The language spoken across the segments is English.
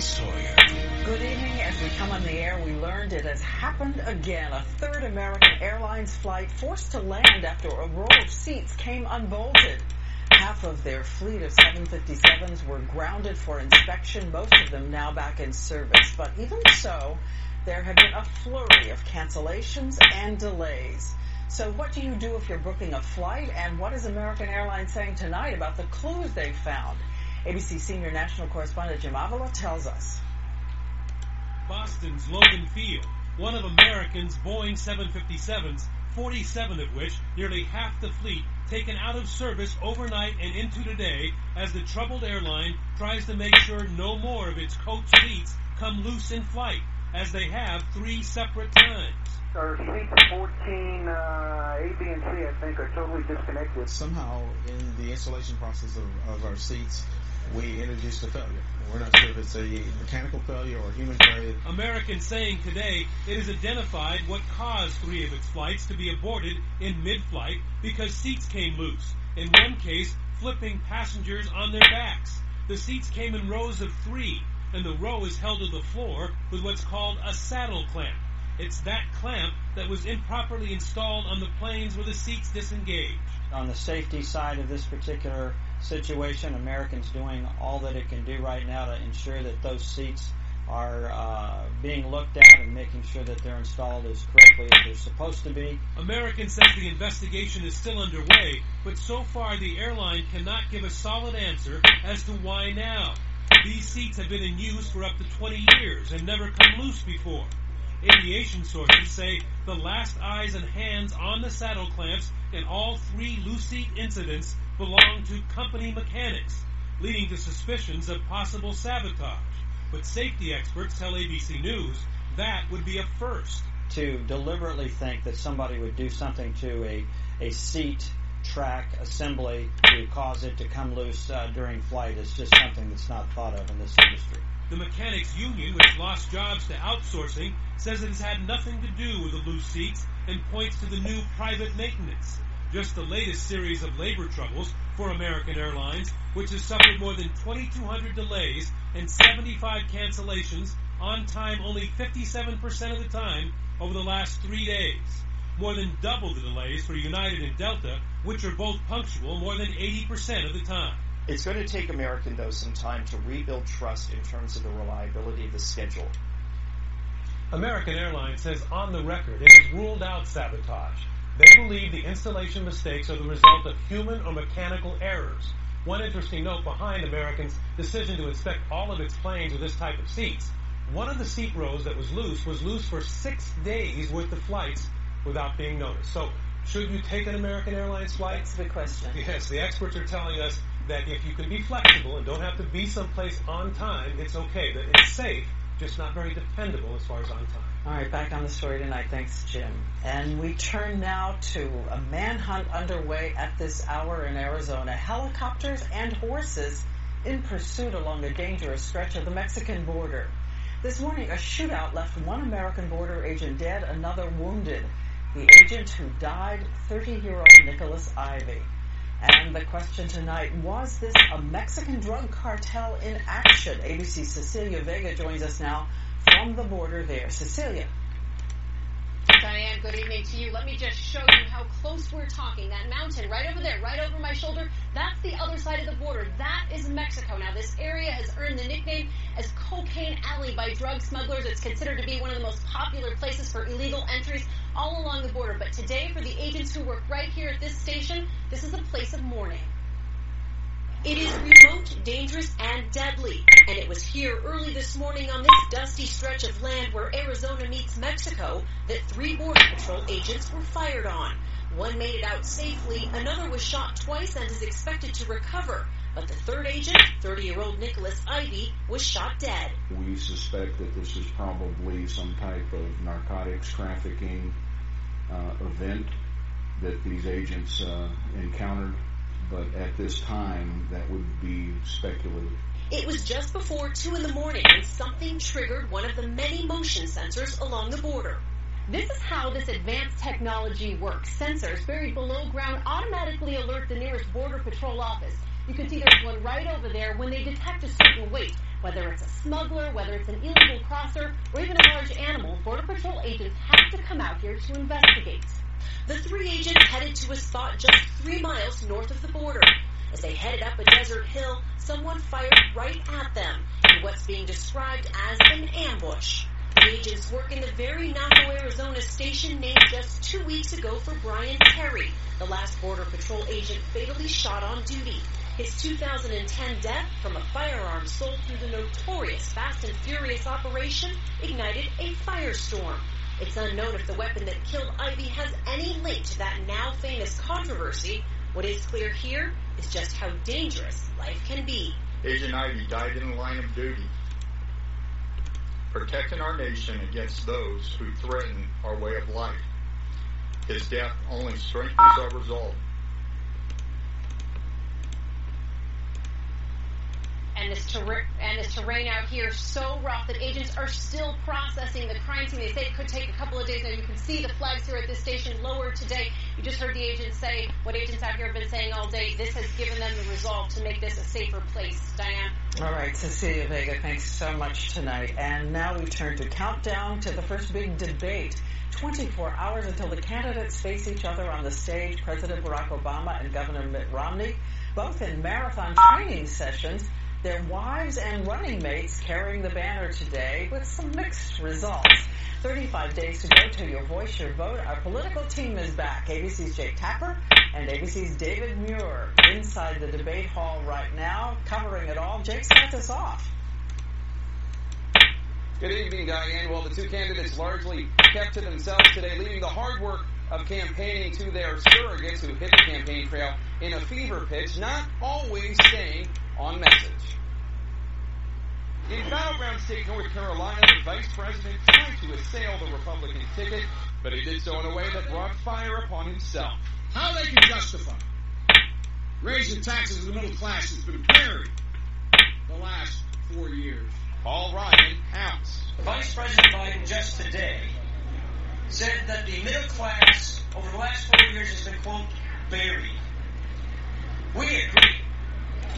Good evening. As we come on the air, we learned it has happened again. A third American Airlines flight forced to land after a row of seats came unbolted. Half of their fleet of 757s were grounded for inspection, most of them now back in service. But even so, there have been a flurry of cancellations and delays. So what do you do if you're booking a flight? And what is American Airlines saying tonight about the clues they found? ABC senior national correspondent Jim Avila tells us. Boston's Logan Field, one of American's Boeing 757s, 47 of which, nearly half the fleet, taken out of service overnight and into today as the troubled airline tries to make sure no more of its coach seats come loose in flight, as they have 3 separate times. Our seats 14, A, B, and C, I think, are totally disconnected. Somehow, in the installation process of our seats, we introduced a failure. We're not sure if it's a mechanical failure or human failure. American saying today it has identified what caused 3 of its flights to be aborted in mid-flight because seats came loose. In one case, flipping passengers on their backs. The seats came in rows of 3, and the row is held to the floor with what's called a saddle clamp. It's that clamp that was improperly installed on the planes where the seats disengaged. On the safety side of this particular situation, American's doing all that it can do right now to ensure that those seats are being looked at and making sure that they're installed as correctly as they're supposed to be. American says the investigation is still underway, but so far the airline cannot give a solid answer as to why now. These seats have been in use for up to 20 years and never come loose before. Aviation sources say the last eyes and hands on the saddle clamps in all 3 loose seat incidents belong to company mechanics, leading to suspicions of possible sabotage. But safety experts tell ABC News that would be a first. To deliberately think that somebody would do something to a seat track assembly to cause it to come loose during flight is just something that's not thought of in this industry. The mechanics union, which lost jobs to outsourcing, says it has had nothing to do with the loose seats and points to the new private maintenance. Just the latest series of labor troubles for American Airlines, which has suffered more than 2,200 delays and 75 cancellations, on time only 57% of the time over the last 3 days. More than double the delays for United and Delta, which are both punctual more than 80% of the time. It's going to take American, though, some time to rebuild trust in terms of the reliability of the schedule. American Airlines says on the record it has ruled out sabotage. They believe the installation mistakes are the result of human or mechanical errors. One interesting note behind American's decision to inspect all of its planes with this type of seats, one of the seat rows that was loose for 6 days worth of flights without being noticed. So, should you take an American Airlines flight? That's the question. Yes, the experts are telling us that if you can be flexible and don't have to be someplace on time, it's okay. That it's safe, just not very dependable as far as on time. All right, back on the story tonight. Thanks, Jim. And we turn now to a manhunt underway at this hour in Arizona. Helicopters and horses in pursuit along a dangerous stretch of the Mexican border. This morning, a shootout left one American border agent dead, another wounded. The agent who died, 30-year-old Nicholas Ivey. And the question tonight, was this a Mexican drug cartel in action? ABC's Cecilia Vega joins us now from the border there. Cecilia. Diane, good evening to you. Let me just show you how close we're talking. That mountain right over there, right over my shoulder, that's the other side of the border. That is Mexico. Now, this area has earned the nickname as Cocaine Alley by drug smugglers. It's considered to be one of the most popular places for illegal entries all along the border. But today, for the agents who work right here at this station, this is a place of mourning. It is remote, dangerous, and deadly. And it was here early this morning on this dusty stretch of land where Arizona meets Mexico that 3 Border Patrol agents were fired on. One made it out safely, another was shot twice and is expected to recover. But the third agent, 30-year-old Nicholas Ivey, was shot dead. We suspect that this is probably some type of narcotics trafficking event that these agents encountered. But at this time, that would be speculative. It was just before 2 in the morning when something triggered one of the many motion sensors along the border. This is how this advanced technology works. Sensors buried below ground automatically alert the nearest Border Patrol office. You can see there's one right over there when they detect a certain weight. Whether it's a smuggler, whether it's an illegal crosser, or even a large animal, Border Patrol agents have to come out here to investigate. The 3 agents headed to a spot just 3 miles north of the border. As they headed up a desert hill, someone fired right at them in what's being described as an ambush. The agents work in the very Napo, Arizona station named just 2 weeks ago for Brian Terry, the last Border Patrol agent fatally shot on duty. His 2010 death from a firearm sold through the notorious Fast and Furious operation ignited a firestorm. It's unknown if the weapon that killed Ivy has any link to that now famous controversy. What is clear here is just how dangerous life can be. Agent Ivy died in the line of duty, protecting our nation against those who threaten our way of life. His death only strengthens our resolve. And this terrain out here is so rough that agents are still processing the crime scene. They say it could take a couple of days. Now, you can see the flags here at this station lowered today. You just heard the agents say what agents out here have been saying all day. This has given them the resolve to make this a safer place. Diane? All right, Cecilia Vega, thanks so much tonight. And now we turn to countdown to the first big debate. 24 hours until the candidates face each other on the stage. President Barack Obama and Governor Mitt Romney, both in marathon training sessions. Their wives and running mates carrying the banner today with some mixed results. 35 days to go till your voice, your vote. Our political team is back. ABC's Jake Tapper and ABC's David Muir inside the debate hall right now, covering it all. Jake, starts us off. Good evening, Diane. Well, the two candidates largely kept to themselves today, leaving the hard work of campaigning to their surrogates who hit the campaign trail in a fever pitch, not always staying on message. In battleground state North Carolina, the vice president tried to assail the Republican ticket, but he did so in a way that brought fire upon himself. How they can justify raising taxes of the middle class has been buried the last 4 years. Paul Ryan pounced. Vice President Biden just today said that the middle class over the last 4 years has been, quote, buried. We agree.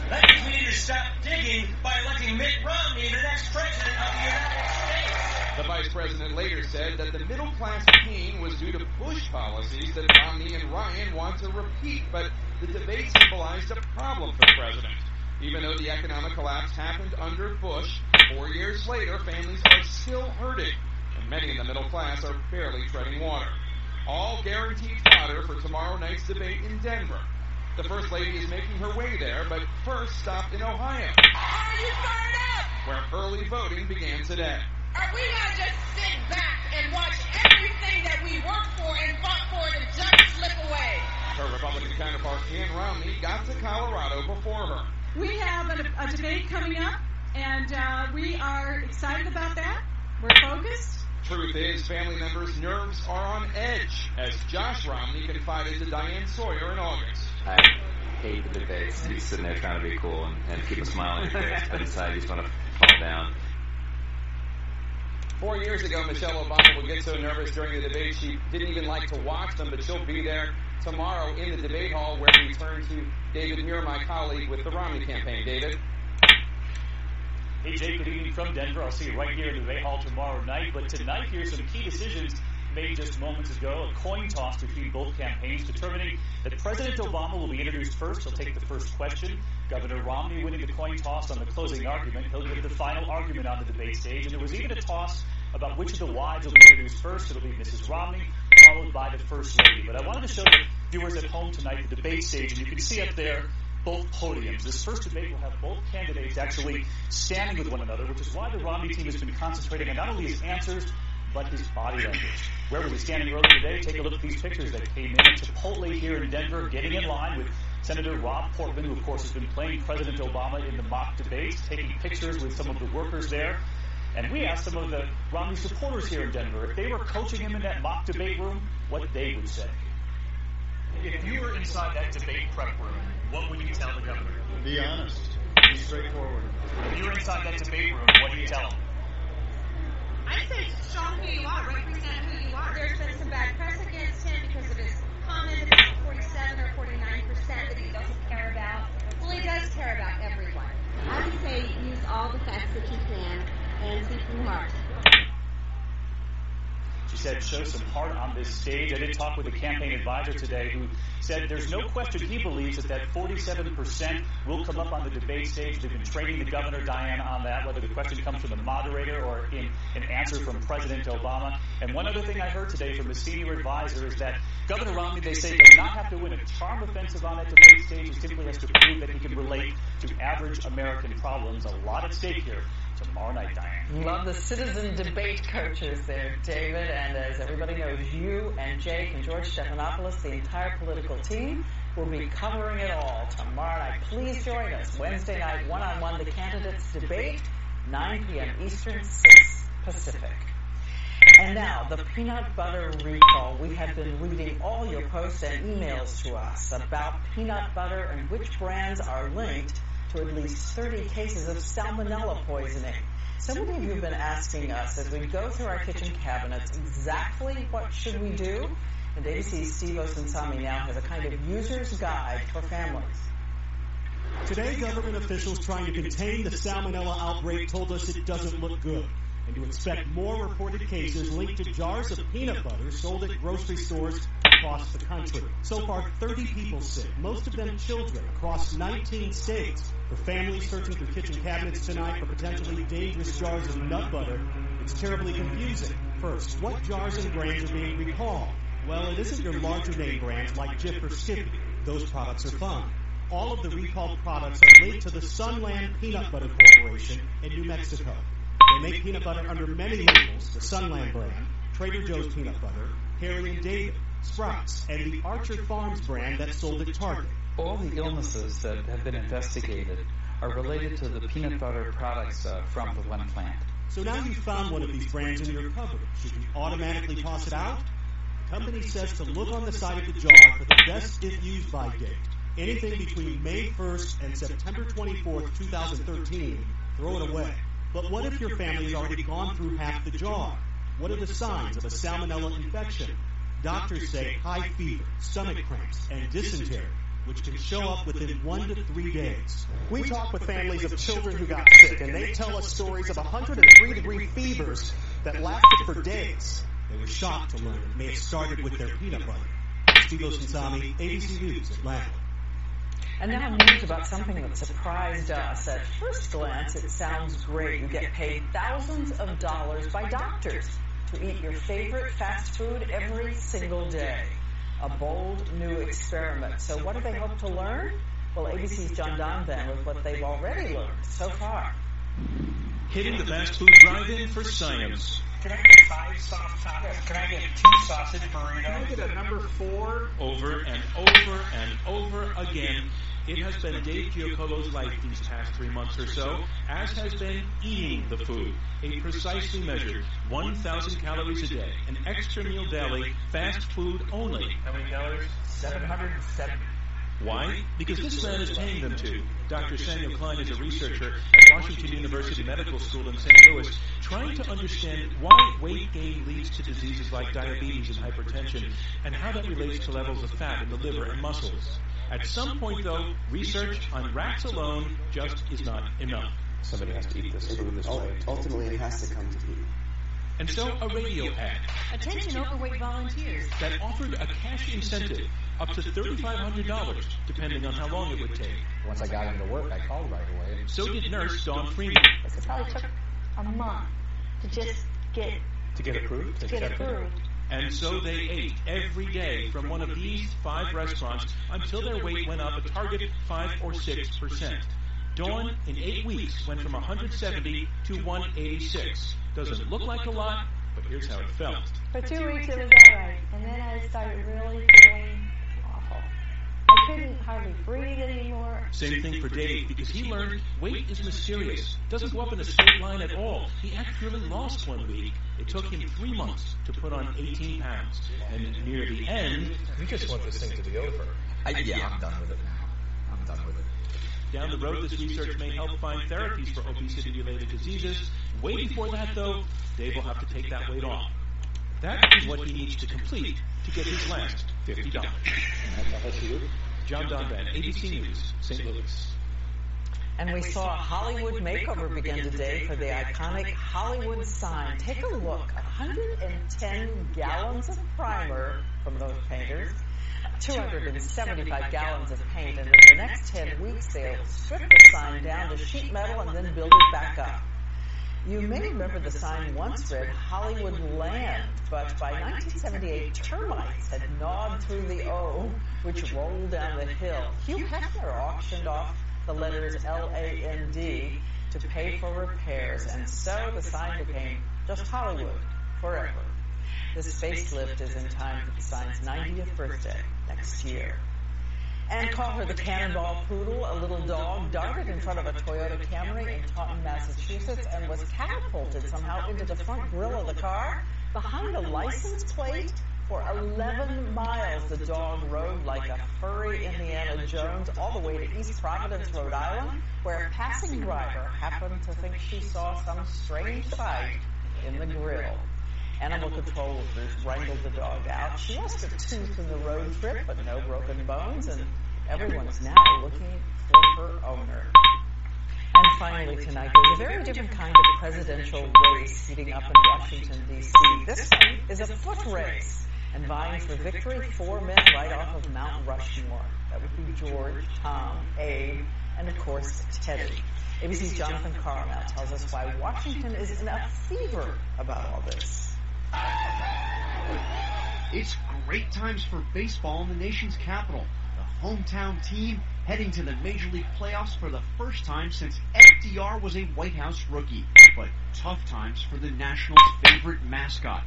That means we need to stop digging by electing Mitt Romney the next president of the United States. The vice president later said that the middle class pain was due to Bush policies that Romney and Ryan want to repeat, but the debate symbolized a problem for the president. Even though the economic collapse happened under Bush, 4 years later, families are still hurting, and many in the middle class are barely treading water. All guaranteed fodder for tomorrow night's debate in Denver. The First Lady is making her way there, but first stopped in Ohio. Are you fired up? Where early voting began today. Are we going to just sit back and watch everything that we worked for and fought for to just slip away? Her Republican counterpart, Ann Romney, got to Colorado before her. We have a debate coming up, and we are excited about that. We're focused. Truth is, family members' nerves are on edge, as Josh Romney confided to Diane Sawyer in August. I hate the debates. He's sitting there trying to be cool and keep a smile on your face, but inside he's going to fall down. 4 years ago, Michelle Obama would get so nervous during the debate she didn't even like to watch them, but she'll be there tomorrow in the debate hall, where we turn to David Muir, my colleague with the Romney campaign. David? Hey, Jake, good evening from Denver. I'll see you right here in the debate hall tomorrow night. But tonight, here's some key decisions made just moments ago. A coin toss between both campaigns determining that President Obama will be introduced first. He'll take the first question. Governor Romney winning the coin toss on the closing argument. He'll give the final argument on the debate stage. And there was even a toss about which of the wives will be introduced first. It'll be Mrs. Romney, followed by the First Lady. But I wanted to show the viewers at home tonight the debate stage. And you can see up there both podiums. This first debate will have both candidates actually standing with one another, which is why the Romney team has been concentrating on not only his answers, but his body language. Where was he standing earlier today? Take a look at these pictures that came in at Chipotle here in Denver, getting in line with Senator Rob Portman, who of course has been playing President Obama in the mock debates, taking pictures with some of the workers there. And we asked some of the Romney supporters here in Denver if they were coaching him in that mock debate room, what they would say. If you were inside that debate prep room, what would you tell the governor? Be honest. Be straightforward. If you were inside that debate room, what do you tell him? I'd say show him who you are, represent who you are. There's been some bad press against him because of his comment about 47 or 49% that he doesn't care about. Well, he does care about everyone. I would say use all the facts of said show some heart on this stage. I did talk with a campaign advisor today who said there's no question he believes that 47% will come up on the debate stage. They've been training the governor, Diane, on that, whether the question comes from the moderator or in an answer from President Obama. And one other thing I heard today from a senior advisor is that Governor Romney, they say, does not have to win a charm offensive on that debate stage. He simply has to prove that he can relate to average American problems. A lot at stake here tomorrow night, Diane. Love the citizen debate coaches there, David. And as everybody knows, you and Jake and George Stephanopoulos, the entire political team, will be covering it all tomorrow night. Please join us Wednesday night, one-on-one, the candidates debate, 9 p.m. Eastern, 6 Pacific. And now, the peanut butter recall. We have been reading all your posts and emails to us about peanut butter and which brands are linked to at least 30 cases of salmonella poisoning. So many of you have been asking us as we go through our kitchen cabinets exactly what should we do? And ABC's Steve Osunsami now has a kind of user's guide for families. Today, government officials trying to contain the salmonella outbreak told us it doesn't look good, and to expect more reported cases linked to jars of peanut butter sold at grocery stores across the country. So far, 30 people sick, most of them children, across 19 states. For families searching through kitchen cabinets tonight for potentially dangerous jars of nut butter, it's terribly confusing. First, what jars and brands are being recalled? Well, it isn't your larger name brands like Jif or Skippy. Those products are fine. All of the recalled products are linked to the Sunland Peanut Butter Corporation in New Mexico. They make peanut butter under many labels: the Sunland brand, Trader Joe's peanut butter, Harry and David, Sprouts, and the Archer Farms brand that's sold at Target. All the illnesses that have been investigated are related to the peanut butter products from the one plant. So now you've found one of these brands in your cupboard. Should you automatically toss it out? The company says to look on the side of the jar for the best if used by date. Anything between May 1st and September 24th, 2013, throw it away. But what if your family has already gone through half the jar? What are the signs of a salmonella infection? Doctors say high fever, stomach cramps, and dysentery, which can show up within 1 to 3 days. We talk with families of children who got sick, and they tell us stories of 103-degree fevers that lasted for days. They were shocked to learn it may have started with their peanut butter. Steve Osunsami, ABC News, Atlanta. And now news about something that surprised us. At first glance, it sounds great. You get paid thousands of dollars by doctors to eat your favorite fast food every single day. A bold new experiment. So what do they hope to learn? Well, ABC's John Donvan with what they've already learned so far. Hitting the fast food drive-in for science. Can I get 5 soft tacos? Can I get 2 sausage burritos? Can I get a number 4? Over and over and over again, it has been Dave Giacolo's life these past 3 months or so, as has been eating the food. A precisely measured 1,000 calories a day, an extra meal daily, fast food only. How many calories? 770. Why? Because this man is paying them to. Dr. Samuel Klein is a researcher at Washington University Medical School in St. Louis, trying to understand why weight gain leads to diseases like diabetes and hypertension, and how that relates to levels of fat in the liver and muscles. At some point, though, research on rats alone just is not enough. Somebody has to eat this food this way. Ultimately, it has to come to people. And so a radio ad. Attention overweight volunteers. That offered a cash incentive up to $3,500, depending on how long it would take. Once I got into work, I called right away. So did nurse Dawn Freeman. It probably took a month to just get approved. And so they ate every day from one of these 5 restaurants until their weight went up a target 5 or 6%. Dawn, in 8 weeks, went from 170 to 186. Doesn't look like a lot, but here's how it felt. For 2 weeks it was alright, and then I started really feeling awful. I couldn't hardly breathe anymore. Same thing for Dave, because he learned weight is mysterious. Doesn't go up in a straight line at all. He actually lost 1 week. It took him 3 months to put on 18 pounds. And near the end... We just want this thing to be over. I'm done with it now. I'm done with it. Down the road, this research may help find therapies for obesity-related diseases. Way before that, though, Dave will have to take that weight off. That is what he needs to complete to get his last $50. John Donvan, ABC News, St. Louis. And we saw a Hollywood makeover begin today for the iconic Hollywood sign. Take a look, 110 gallons of primer from those painters, 275 gallons of paint, and in the next 10 weeks they'll strip the sign down to sheet metal and then build it back up. You may remember the sign once read Hollywood Land, but by 1978 termites had gnawed through the O, which rolled down the hill. Hugh Hefner auctioned off the letters L-A-N-D to pay for repairs, and so the sign became just Hollywood forever. This facelift is in time for the sign's 90th birthday next year. And call her the Cannonball Poodle, a little dog darted in front of a Toyota Camry in Taunton, Massachusetts, and was catapulted somehow into the front grille of the car. Behind a license plate, for 11 miles the dog rode like a furry Indiana Jones all the way to East Providence, Rhode Island, where a passing driver happened to think she saw some strange sight in the grill. Animal control workers wrangled the dog out. She lost a tooth in the road trip, but no broken bones, and everyone's now looking for her owner. And finally tonight, there's a very different kind of presidential race heating up in Washington, D.C. This one is a foot race, and vying for victory, 4 men right off of Mount Rushmore. That would be George, Tom, Abe, and of course, Teddy. ABC's Jonathan Carl now tells us why Washington is in a fever about all this. It's great times for baseball in the nation's capital. The hometown team heading to the Major League playoffs for the first time since FDR was a White House rookie. But tough times for the Nationals' favorite mascot.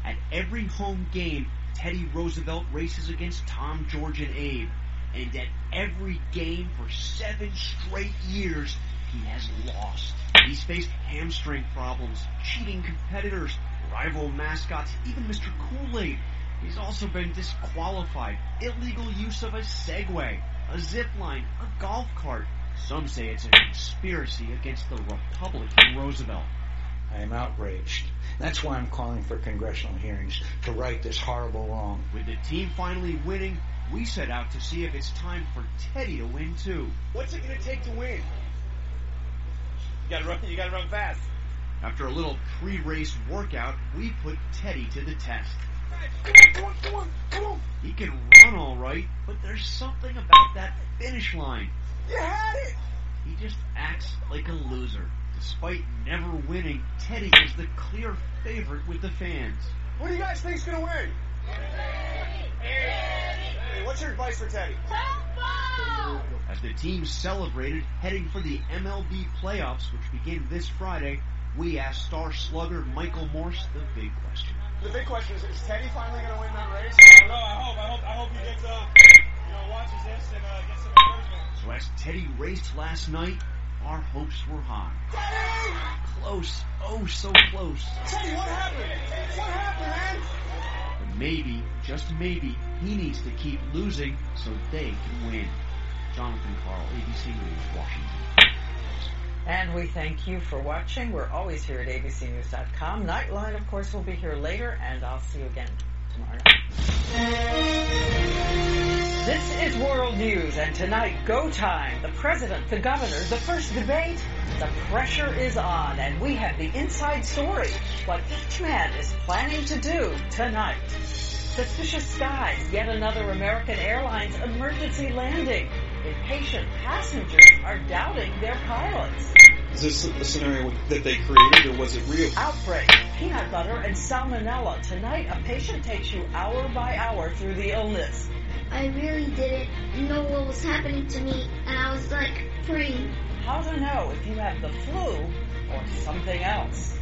At every home game, Teddy Roosevelt races against Tom, George, and Abe. And at every game for 7 straight years, he has lost. He's faced hamstring problems, cheating competitors, rival mascots, even Mr. Kool-Aid. He's also been disqualified, illegal use of a Segway, a zip line, a golf cart. Some say it's a conspiracy against the Republican Roosevelt. I am outraged. That's why I'm calling for congressional hearings, to right this horrible wrong. With the team finally winning, we set out to see if it's time for Teddy to win too. What's it going to take to win? You gotta run fast. After a little pre-race workout, we put Teddy to the test. Come on. He can run all right, but there's something about that finish line. You had it! He just acts like a loser. Despite never winning, Teddy is the clear favorite with the fans. What do you guys think's gonna win? Hey, what's your advice for Teddy? As the team celebrated, heading for the MLB playoffs, which begin this Friday, we asked star slugger Michael Morse the big question. The big question is Teddy finally going to win that race? I don't know. I hope he gets, watches this and gets some encouragement. So as Teddy raced last night, our hopes were high. Teddy! Close. Oh, so close. Teddy, what happened? What happened, man? But maybe, just maybe, he needs to keep losing so they can win. Jonathan Carl, ABC News, Washington. And we thank you for watching. We're always here at abcnews.com. Nightline, of course, will be here later, and I'll see you again tomorrow night. This is World News, and tonight, go time. The president, the governor, the first debate. The pressure is on, and we have the inside story, what each man is planning to do tonight. Suspicious skies, yet another American Airlines emergency landing. Impatient passengers are doubting their pilots. Is this a scenario that they created, or was it real? Outbreak, peanut butter, and salmonella. Tonight, a patient takes you hour by hour through the illness. I really didn't know what was happening to me, and I was praying. How to know if you have the flu or something else.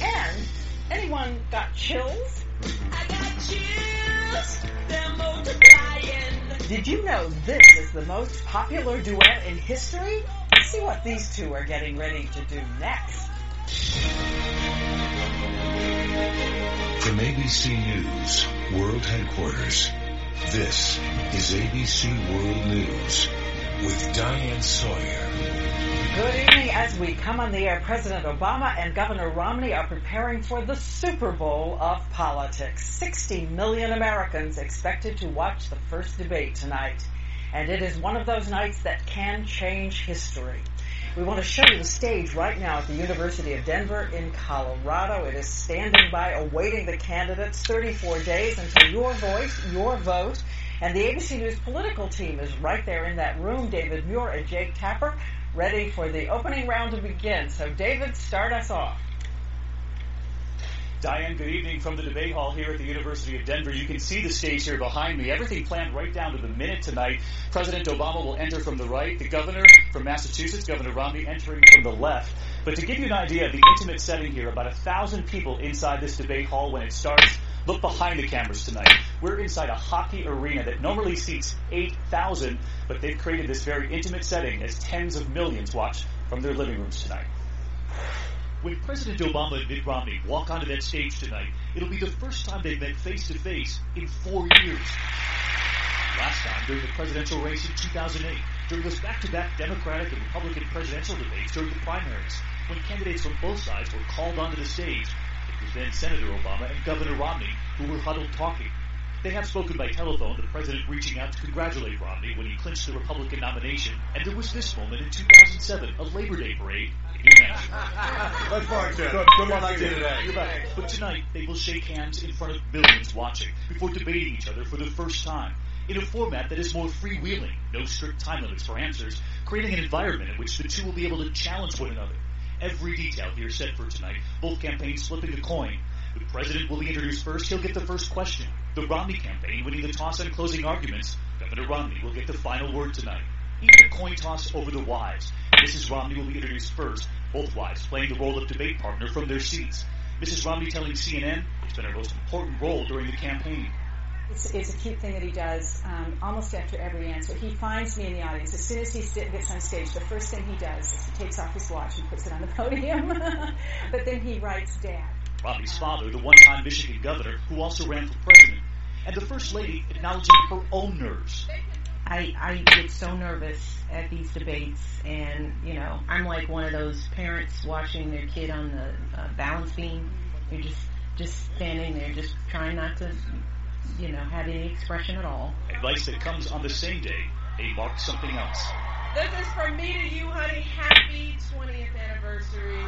And, anyone got chills? I got chills, they're multiplying. Did you know this is the most popular duet in history? Let's see what these two are getting ready to do next. From ABC News, World Headquarters, this is ABC World News with Diane Sawyer. Good evening. As we come on the air, President Obama and Governor Romney are preparing for the Super Bowl of politics. 60 million Americans expected to watch the first debate tonight. and it is one of those nights that can change history. We want to show you the stage right now at the University of Denver in Colorado. It is standing by awaiting the candidates. 34 days until your voice, your vote. And the ABC News political team is right there in that room. David Muir and Jake Tapper ready for the opening round to begin. So David, start us off. Diane, good evening from the debate hall here at the University of Denver. You can see the stage here behind me. Everything planned right down to the minute tonight. President Obama will enter from the right. The governor from Massachusetts, Governor Romney, entering from the left. But to give you an idea of the intimate setting here, about 1,000 people inside this debate hall when it starts. Look behind the cameras tonight. We're inside a hockey arena that normally seats 8,000, but they've created this very intimate setting as tens of millions watch from their living rooms tonight. When President Obama and Mitt Romney walk onto that stage tonight, it'll be the first time they've met face-to-face in 4 years. Last time, during the presidential race in 2008, during those back-to-back Democratic and Republican presidential debates during the primaries, when candidates from both sides were called onto the stage, it was then Senator Obama and Governor Romney who were huddled talking. They have spoken by telephone, the president reaching out to congratulate Romney when he clinched the Republican nomination. And there was this moment in 2007, a Labor Day parade in New Hampshire. Let's march it. Good one idea today. You're back. But tonight, they will shake hands in front of millions watching before debating each other for the first time in a format that is more freewheeling, no strict time limits for answers, creating an environment in which the two will be able to challenge one another. Every detail here set for tonight, both campaigns flipping a coin. The president will be introduced first. He'll get the first question. The Romney campaign winning the toss and closing arguments. Governor Romney will get the final word tonight. Even a coin toss over the wives. Mrs. Romney will be introduced first. Both wives playing the role of debate partner from their seats. Mrs. Romney telling CNN it's been her most important role during the campaign. It's a cute thing that he does almost after every answer. He finds me in the audience. As soon as he gets on stage, the first thing he does is he takes off his watch and puts it on the podium. But then he writes Dad. Romney's father, the one-time Michigan governor, who also ran for president, and the First Lady acknowledging her own nerves. I get so nervous at these debates, and, you know, I'm like one of those parents watching their kid on the balance beam. You're just standing there, just trying not to, you know, have any expression at all. Advice that comes on the same day they mark something else. This is from me to you, honey. Happy 20th anniversary.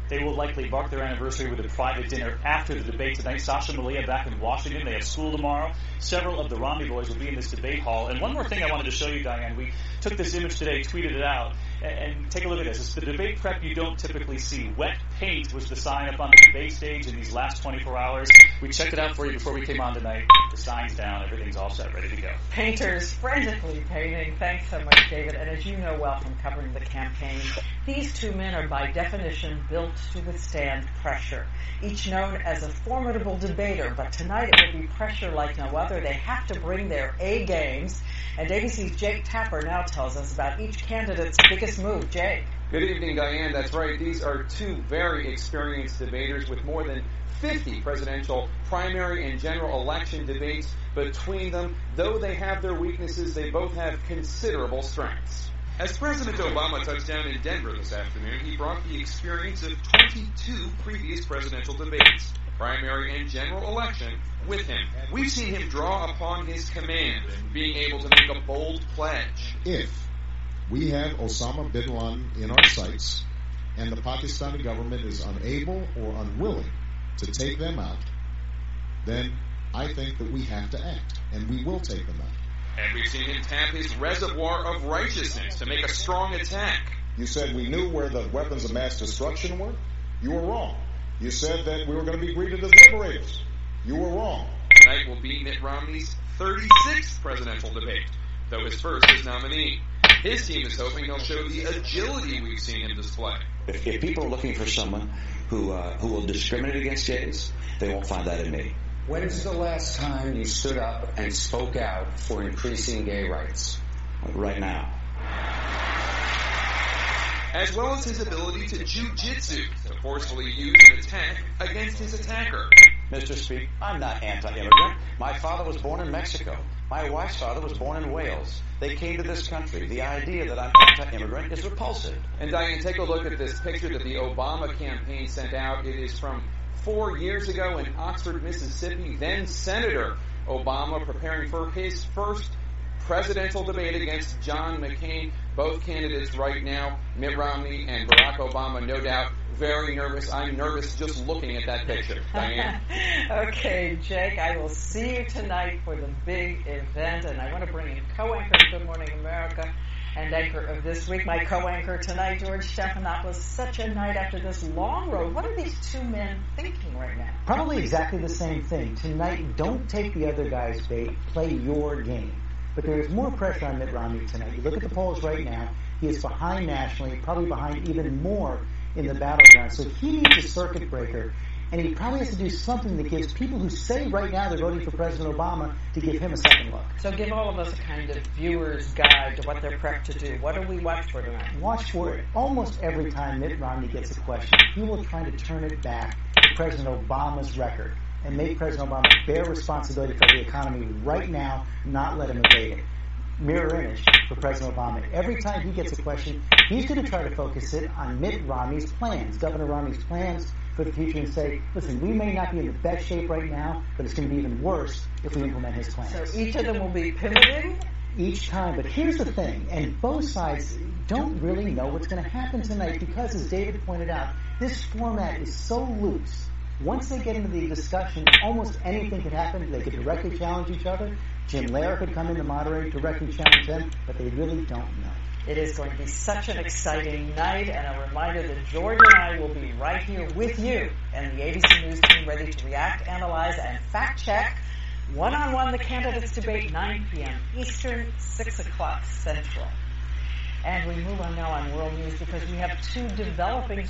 They will likely mark their anniversary with a private dinner after the debate tonight. Sasha and Malia back in Washington. They have school tomorrow. Several of the Romney boys will be in this debate hall. And one more thing I wanted to show you, Diane. We took this image today, tweeted it out, and take a look at this. It's the debate prep you don't typically see. Wet paint was the sign up on the debate stage in these last 24 hours. We checked it out for you before we came on tonight. The sign's down. Everything's all set, ready to go. Painters frantically painting. Thanks so much, David. And as you know well from covering the campaign, these two men are by definition built to withstand pressure. Each known as a formidable debater, but tonight it will be pressure like no other. They have to bring their A games. And ABC's Jake Tapper now tells us about each candidate's biggest move. Jake. Good evening, Diane. That's right. These are two very experienced debaters with more than 50 presidential primary and general election debates between them. Though they have their weaknesses, they both have considerable strengths. As President Obama touched down in Denver this afternoon, he brought the experience of 22 previous presidential debates, primary and general election, with him. We've seen him draw upon his command, being able to make a bold pledge. If we have Osama bin Laden in our sights, and the Pakistani government is unable or unwilling to take them out, then I think that we have to act, and we will take them out. And we've seen him tap his reservoir of righteousness to make a strong attack. You said we knew where the weapons of mass destruction were? You were wrong. You said that we were going to be greeted as liberators. You were wrong. Tonight will be Mitt Romney's 36th presidential debate, though his first is nominee. His team is hoping he'll show the agility we've seen him display. If people are looking for someone who will discriminate against gays, they won't find that in me. When's the last time you stood up and spoke out for increasing gay rights? Right now. As well as his ability to jiu-jitsu to forcefully use an attack against his attacker. Mr. Speaker, I'm not anti-immigrant. My father was born in Mexico. My wife's father was born in Wales. They came to this country. The idea that I'm anti-immigrant is repulsive. And Diane, take a look at this picture that the Obama campaign sent out. It is from 4 years ago in Oxford, Mississippi. Then Senator Obama preparing for his first presidential debate against John McCain. Both candidates right now, Mitt Romney and Barack Obama, no doubt very nervous. I'm nervous just looking at that picture. Diane? Okay, Jake, I will see you tonight for the big event, and I want to bring in co-anchor of Good Morning America and anchor of This Week, my co-anchor tonight, George Stephanopoulos. Such a night after this long road. What are these two men thinking right now? Probably exactly the same thing. Tonight, don't take the other guy's bait. Play your game. But there is more pressure on Mitt Romney tonight. You look at the polls right now, he is behind nationally, probably behind even more in the battleground. So he needs a circuit breaker, and he probably has to do something that gives people who say right now they're voting for President Obama to give him a second look. So give all of us a kind of viewer's guide to what they're prepped to do. What do we watch for tonight? Watch for it. Almost every time Mitt Romney gets a question, he will try to turn it back to President Obama's record and make President Obama bear responsibility for the economy right now, not let him evade it. Mirror image for President Obama. Every time he gets a question, he's going to try to focus it on Mitt Romney's plans, Governor Romney's plans for the future, and say, listen, we may not be in the best shape right now, but it's going to be even worse if we implement his plans. So each of them will be pivoting? Each time. But here's the thing, and both sides don't really know what's going to happen tonight because, as David pointed out, this format is so loose. Once they get into the discussion, almost anything could happen. They could directly challenge each other. Jim Lehrer could come in to moderate, directly challenge them, but they really don't know. It is going to be such an exciting night, and a reminder that George and I will be right here with you and the ABC News team ready to react, analyze, and fact-check one-on-one the candidates debate, 9 p.m. Eastern, 6 o'clock Central. And we move on now on world news because we have two developing